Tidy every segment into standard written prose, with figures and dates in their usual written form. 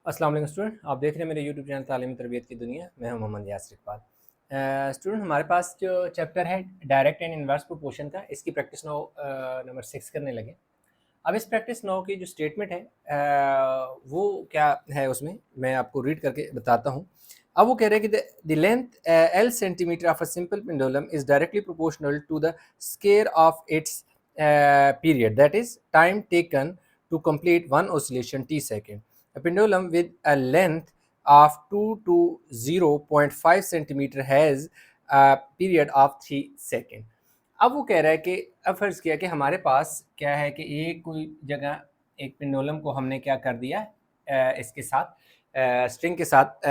अस्सलाम वालेकुम स्टूडेंट, आप देख रहे हैं मेरे यूट्यूब चैनल तालीम तरबियत की दुनिया। मैं हूं मोहम्मद यासिर इकबाल। स्टूडेंट, हमारे पास जो चैप्टर है डायरेक्ट एंड इनवर्स प्रोपोर्शन का, इसकी प्रैक्टिस नाउ नंबर 6 करने लगे। अब इस प्रैक्टिस नाउ की जो स्टेटमेंट है वो क्या है, उसमें मैं आपको रीड करके बताता हूँ। अब वो कह रहे हैं कि the length L centimetre of a simple pendulum is directly proportional to the square of its period, that is time taken to complete one oscillation t second. A pendulum with a length of 2 to 0.5 centimeter has a period of 3 second. अब वो कह रहा है कि अब फर्ज किया कि हमारे पास क्या है कि एक कोई जगह एक पेंडुलम को हमने क्या कर दिया इसके साथ स्ट्रिंग के साथ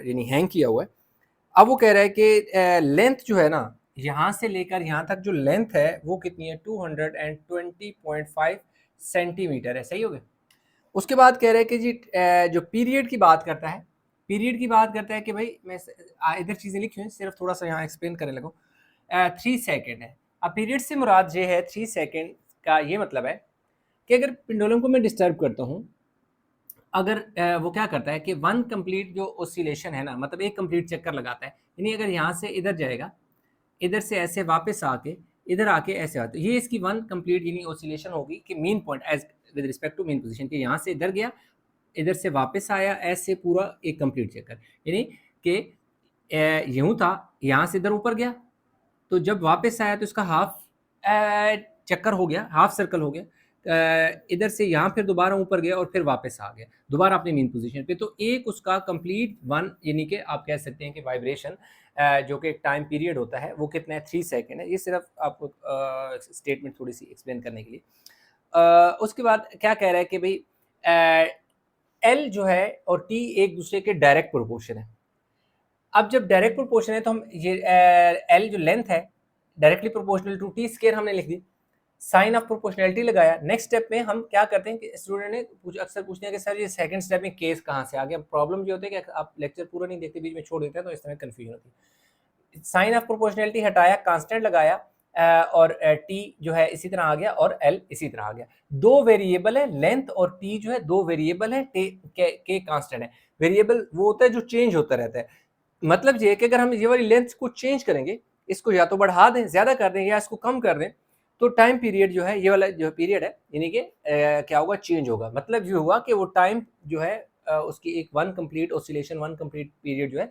यानी हैंग किया हुआ है। अब वो कह रहा है कि लेंथ जो है ना, यहाँ से लेकर यहाँ तक जो लेंथ है वो कितनी है, 220.5 सेंटीमीटर है। सही हो गया। उसके बाद कह रहे हैं कि जी जो पीरियड की बात करता है, पीरियड की बात करता है कि भाई मैं इधर चीज़ें लिखी हुई, सिर्फ थोड़ा सा यहाँ एक्सप्लेन करने लगूँ। 3 सेकेंड है। अब पीरियड से मुराद ये है, 3 सेकेंड का ये मतलब है कि अगर पेंडुलम को मैं डिस्टर्ब करता हूँ, अगर वो क्या करता है कि वन कंप्लीट जो ओसिलेशन है ना, मतलब एक कंप्लीट चक्कर लगाता है, यानी अगर यहाँ से इधर जाएगा, इधर से ऐसे वापस आके इधर आके ऐसे आते, ये इसकी वन कंप्लीट यानी ओसिलेशन होगी कि mean point as with respect to mean position, कि यहाँ से इधर गया, इधर से वापस आया, ऐसे पूरा एक कंप्लीट चक्कर, यानी कि यूं था, यहाँ से इधर ऊपर गया, तो जब वापस आया तो इसका हाफ चक्कर हो गया, हाफ सर्कल हो गया, इधर से यहाँ फिर दोबारा ऊपर गया और फिर वापस आ गया दोबारा अपनी मेन पोजीशन पे। तो एक उसका कंप्लीट वन, यानी कि आप कह सकते हैं कि वाइब्रेशन जो कि एक टाइम पीरियड होता है वो कितना है, 3 सेकेंड है। ये सिर्फ आपको स्टेटमेंट थोड़ी सी एक्सप्लेन करने के लिए। उसके बाद क्या कह रहा है कि भाई एल जो है और टी एक दूसरे के डायरेक्ट प्रोपोर्शन है। अब जब डायरेक्ट प्रोपोर्शन है तो हम ये एल जो लेंथ है directly proportional to T square हमने लिख दी, साइन ऑफ प्रोपोर्शनलिटी लगाया। नेक्स्ट स्टेप में हम क्या करते हैं कि स्टूडेंट ने अक्सर पूछते हैं कि सर ये सेकंड स्टेप में केस कहाँ से आ गया। प्रॉब्लम ये होती है कि आप लेक्चर पूरा नहीं देखते, बीच में छोड़ देते हैं, तो इस तरह कंफ्यूजन होती है। साइन ऑफ प्रोपोर्शनलिटी हटाया, कांस्टेंट लगाया, और टी जो है इसी तरह आ गया और एल इसी तरह आ गया। दो वेरिएबल है, लेंथ और टी जो है दो वेरिएबल है, के कांस्टेंट है। वेरिएबल वो होता है जो चेंज होता रहता है। मतलब ये कि अगर हम ये वाली लेंथ को चेंज करेंगे, इसको या तो बढ़ा दें, ज्यादा कर दें, या इसको कम कर दें, तो टाइम पीरियड जो है, ये वाला जो पीरियड है, यानी कि क्या होगा, चेंज होगा। मतलब ये हुआ कि वो टाइम जो है उसकी एक one complete oscillation, one complete period जो है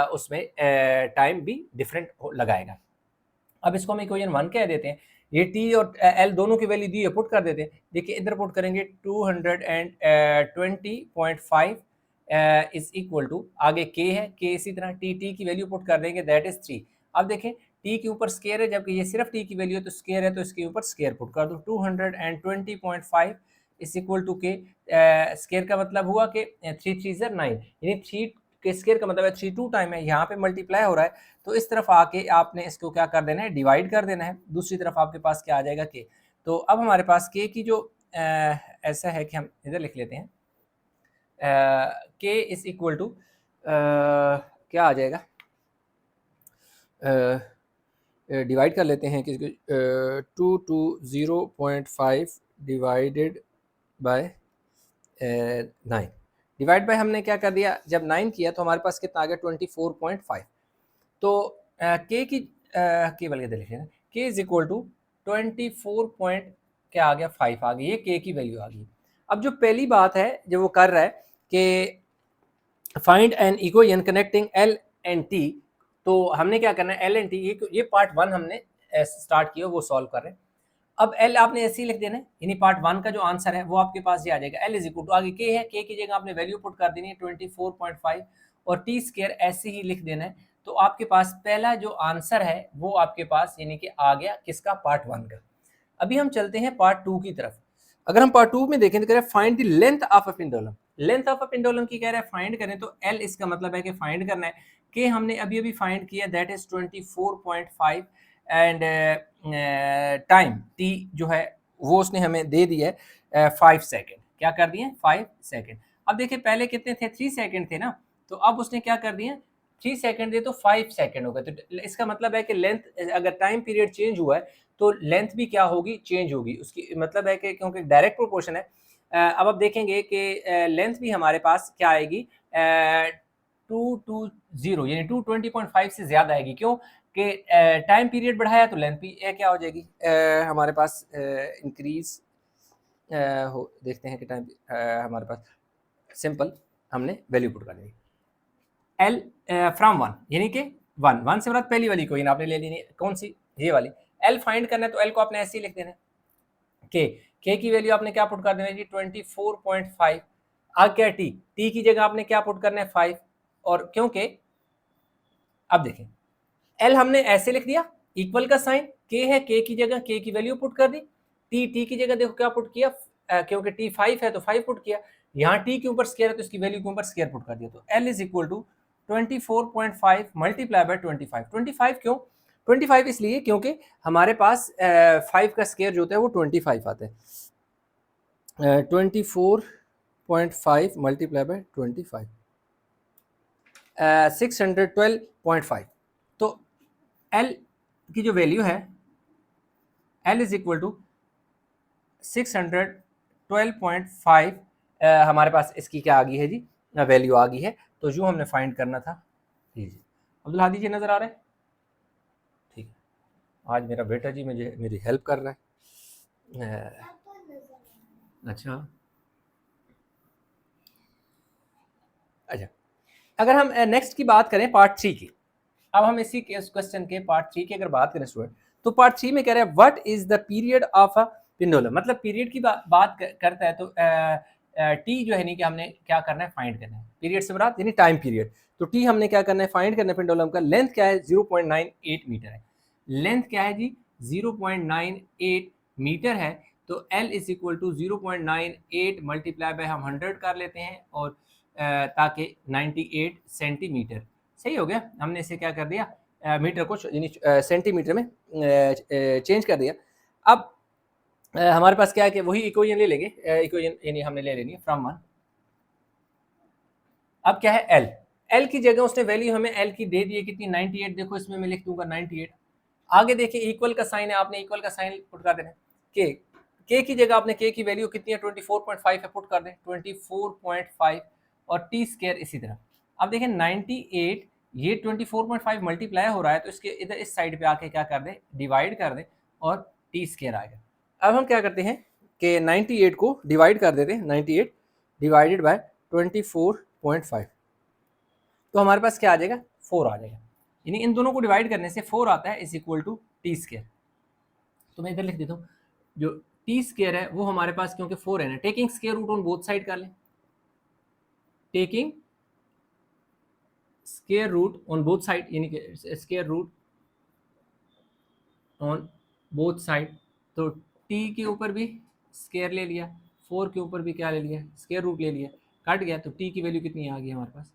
उसमें टाइम भी डिफरेंट लगाएगा। अब इसको हम इक्वेशन 1 कह देते हैं। ये टी और एल दोनों की वैल्यू दी है, पुट कर देते हैं। देखिए इधर पुट करेंगे 220.5 इज इक्वल टू, आगे के है, के इसी तरह टी की वैल्यू पुट कर देंगे, दैट इज 3। अब देखें टी के ऊपर स्केयर है, जबकि ये सिर्फ टी की वैल्यू है तो स्केयर है, तो इसके ऊपर स्केयर पुट कर दो। 220.5 इज इक्वल टू के, स्केयर का मतलब हुआ कि 3 3 9, यानी 3 के स्केयर का मतलब है 3 2 टाइम है, यहाँ पे मल्टीप्लाई हो रहा है, तो इस तरफ आके आपने इसको क्या कर देना है, डिवाइड कर देना है। दूसरी तरफ आपके पास क्या आ जाएगा, के। तो अब हमारे पास के की जो ऐसा है कि हम इधर लिख लेते हैं, के इज इक्वल टू क्या आ जाएगा, डिवाइड कर लेते हैं कि 2 to 0.5 divided by 9। Divide by हमने क्या कर दिया, जब 9 किया तो हमारे पास कितना आ गया, 24.5। तो के की केवल के लिखे के इज इक्वल टू 24 पॉइंट क्या आ गया, 5 आ गई, ये के की वैल्यू आ गई। अब जो पहली बात है जो वो कर रहा है कि find an equation connecting L and T, तो हमने क्या करना है, एल एंड टी, ये पार्ट 1 हमने स्टार्ट किया, वो सॉल्व कर रहे हैं। अब एल आपने ऐसे ही लिख देना है, यानी पार्ट 1 का जो आंसर है वो आपके पास ये आ जाएगा, एल इज इक्वल टू, आगे के है, के की जगह आपने वैल्यू पुट कर देनी है 24.5, और टी स्केयर ऐसे ही लिख देना है। तो आपके पास पहला जो आंसर है वो आपके पास यानी कि आ गया किसका, पार्ट 1 का। अभी हम चलते हैं पार्ट 2 की तरफ। अगर हम पार्ट 2 में देखें तो कह रहे हैं find the length of a pendulum. Length of a pendulum की कह रहे हैं फाइंड करें, तो एल इसका मतलब है कि फाइंड करना है, कि हमने अभी अभी फाइंड किया, that is 24.5, and time T जो है वो उसने हमें दे दिया है 5 सेकेंड। क्या कर दिए, 5 सेकेंड। अब देखिए पहले कितने थे, 3 सेकेंड थे ना, तो अब उसने क्या कर दिया, 3 सेकेंड दे तो 5 सेकेंड हो गए। तो इसका मतलब है कि लेंथ, अगर टाइम पीरियड चेंज हुआ है तो लेंथ भी क्या होगी, चेंज होगी। उसकी मतलब है कि क्योंकि डायरेक्ट प्रोपोर्शन है, अब आप देखेंगे कि लेंथ भी हमारे पास क्या आएगी 220 यानी 220.5 से ज़्यादा आएगी। क्यों कि टाइम पीरियड बढ़ाया तो लेंथ भी क्या हो जाएगी हमारे पास इंक्रीज हो। देखते हैं कि टाइम हमारे पास सिंपल हमने वैल्यू पुट कर दी एल फ्रॉम 1 यानी कि 1 से मुराद पहली वाली कोई आपने ले लेनी कौन सी ये वाली। एल फाइंड करना है तो एल को आपने ऐसे ही लिख देना के की वैल्यू आपने क्या पुट कर देना जी 24.5। आगे क्या टी की जगह आपने क्या पुट करना है 5। और क्योंकि अब देखें एल हमने ऐसे लिख दिया इक्वल का साइन के है के की जगह के की वैल्यू पुट कर दी टी की जगह देखो क्या पुट किया क्योंकि टी 5 है तो 5 पुट किया यहाँ टी के ऊपर स्क्वायर है तो इसकी वैल्यू के ऊपर स्क्वायर पुट कर दिया तो L is equal to 24.5 multiply by 25 क्यों 25 इसलिए क्योंकि हमारे पास 5 का स्क्वायर जो होता है वो 25 आता है 24.5 मल्टीप्लाई बाय 25 612.5 तो एल की जो वैल्यू है एल इज इक्वल टू 612.5 हमारे पास इसकी क्या आ गई है जी वैल्यू आ गई है। तो जो हमने फाइंड करना था जी जी अब्दुल हादी जी नज़र आ रहे हैं ठीक है। आज मेरा बेटा जी मुझे मेरी हेल्प कर रहा है अच्छा अच्छा। अगर हम नेक्स्ट की बात करें पार्ट 3 की अब हम इसी क्वेश्चन के पार्ट 3 की अगर बात करें स्टूडेंट तो पार्ट 3 में कह रहे हैं what is the period of a pendulum मतलब पीरियड की बात करता है तो टी जो है नहीं कि हमने क्या करना है फाइंड करना है पीरियड से मुराद यानी टाइम पीरियड। तो टी हमने क्या करना है फाइंड करना है पेंडुलम का लेंथ क्या है 0.98 मीटर है। लेंथ क्या है जी 0.98 मीटर है तो L is equal to 0.98 multiply by हम 100 कर लेते हैं और ताकि 98 सेंटीमीटर सही हो गया। हमने इसे क्या कर दिया मीटर को यानी सेंटीमीटर में चेंज कर दिया। अब हमारे पास क्या है कि वही इक्वेशन ले लेंगे इक्वेशन यानी हमने ले लेनी है फ्रॉम 1। अब क्या है एल की जगह उसने वैल्यू हमें एल की दे दी है कितनी 98 देखो इसमें मैं लिख दूंगा 98। आगे देखिए इक्वल का साइन है आपने इक्वल का साइन पुट कर देना के की जगह आपने के की वैल्यू कितनी है 24.5 है पुट कर दें 24.5 और टी स्क्वायर इसी तरह। अब देखें 98 ये 24.5 मल्टीप्लाई हो रहा है तो इसके इधर इस साइड पे आके क्या कर दें डिवाइड कर दें और टी स्क्वायर आएगा। अब हम क्या करते हैं कि 98 को डिवाइड कर देते हैं 98 डिवाइडेड बाय 24.5 तो हमारे पास क्या आ जाएगा 4 आ जाएगा यानी इन दोनों को डिवाइड करने से 4 आता है is equal to T square. तो मैं इधर लिख देता हूँ जो टी स्क्वायर है वो हमारे पास क्योंकि 4 है ना taking square root on both side कर लें taking square root on both side यानी कि square root on both side तो टी के ऊपर भी स्क्वायर ले लिया 4 के ऊपर भी क्या ले लिया स्क्वायर रूट ले लिया कट गया तो टी की वैल्यू कितनी आ गई हमारे पास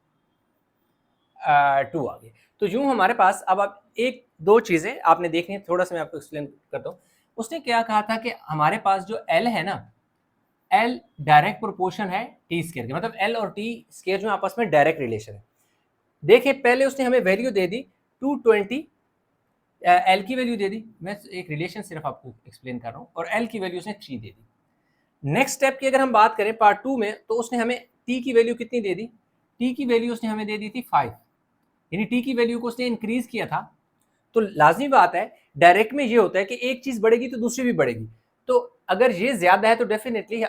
2 आ गई। तो यूं हमारे पास अब आप एक दो चीज़ें आपने देखनी है थोड़ा सा मैं आपको एक्सप्लेन करता हूँ। उसने क्या कहा था कि हमारे पास जो एल है ना एल डायरेक्ट प्रोपोर्शन है टी स्क्वायर के मतलब एल और टी स्क्वायर जो आपस में डायरेक्ट रिलेशन है। देखिए पहले उसने हमें वैल्यू दे दी 220 एल की वैल्यू दे दी मैं एक रिलेशन सिर्फ आपको एक्सप्लेन कर रहा हूँ और एल की वैल्यू उसने 3 दे दी। नेक्स्ट स्टेप की अगर हम बात करें पार्ट 2 में तो उसने हमें टी की वैल्यू कितनी दे दी टी की वैल्यू उसने हमें दे दी थी 5 यानी टी की वैल्यू को उसने इंक्रीज किया था। तो लाजमी बात है डायरेक्ट में ये होता है कि एक चीज बढ़ेगी तो दूसरी भी बढ़ेगी तो अगर ये ज्यादा है तो डेफिनेटली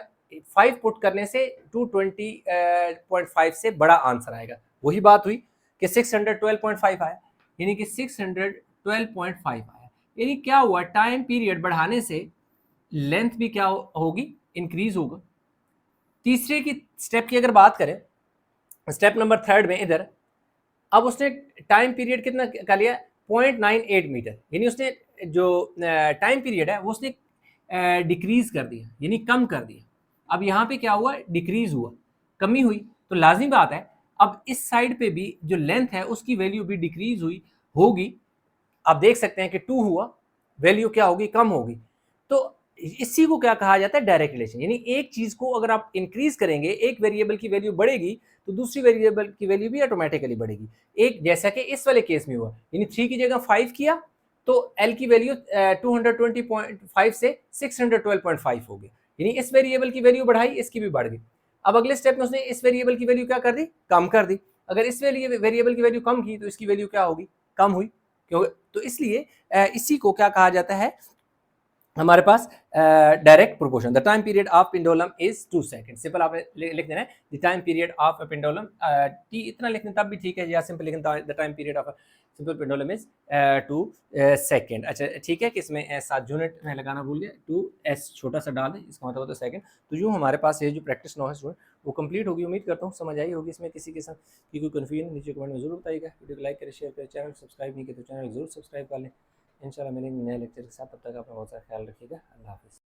5 पुट करने से 220.5 से बड़ा आंसर आएगा। वही बात हुई कि 612.5 आया यानी कि 612.5 आया यानी क्या हुआ टाइम पीरियड बढ़ाने से लेंथ भी क्या होगी इंक्रीज होगा। तीसरे की स्टेप की अगर बात करें स्टेप नंबर 3 में इधर अब उसने टाइम पीरियड कितना कर लिया 0.98 मीटर यानी उसने जो टाइम पीरियड है वो उसने डिक्रीज कर दिया यानी कम कर दिया। अब यहाँ पे क्या हुआ डिक्रीज हुआ कमी हुई तो लाजमी बात है अब इस साइड पे भी जो लेंथ है उसकी वैल्यू भी डिक्रीज हुई होगी। आप देख सकते हैं कि 2 हुआ वैल्यू क्या होगी कम होगी। तो इसी को क्या कहा जाता है डायरेक्ट रिलेशन यानी एक चीज को अगर आप इंक्रीज करेंगे एक वेरिएबल की वैल्यू बढ़ेगी तो दूसरी वेरिएबल की वैल्यू भी ऑटोमेटिकली बढ़ेगी। एक जैसा कि इस वाले केस में हुआ यानी 3 की जगह 5 किया तो एल की वैल्यू 220.5 से 612.5 हो गई यानी इस वेरिएबल की वैल्यू बढ़ाई, इसकी भी बढ़ गई। अब अगले स्टेप में उसने इस वेरिएबल की वैल्यू क्या कर दी, कम कर दी। अगर इस वेरिएबल की वैल्यू कम की तो इसकी वैल्यू क्या होगी, कम हुई। क्यों? तो इसलिए इसी को क्या कहा जाता है हमारे पास, direct proportion. The time period of pendulum is 2 second. Simple आप लिख देना है the time period of a pendulum, T इतना लिखने तब भी ठीक है, या सिंपल लिखना the time period of simple pendulum is 2 second. अच्छा ठीक है कि इसमें 7 यूनिट में लगाना भूल गया, 2 एस छोटा सा डाल दें, इसका मतलब होता है सेकंड। तो यूँ हमारे पास ये जो प्रैक्टिस 9 है स्टूडेंट वो कंप्लीट होगी। उम्मीद करता हूँ समझ आई होगी। इसमें किसी किस्म की कोई कन्फ्यूजन नीचे कमेंट में जरूर बताइएगा। वीडियो को लाइक करें, शेयर करें, चैनल सब्सक्राइब नहीं किया तो चैनल जरूर सब्सक्राइब कर लें। इंशाल्लाह मिलेंगे नए लेक्चर के साथ, तब तक अपना बहुत सारा ख्याल रखिएगा। अल्लाह हाफिज़।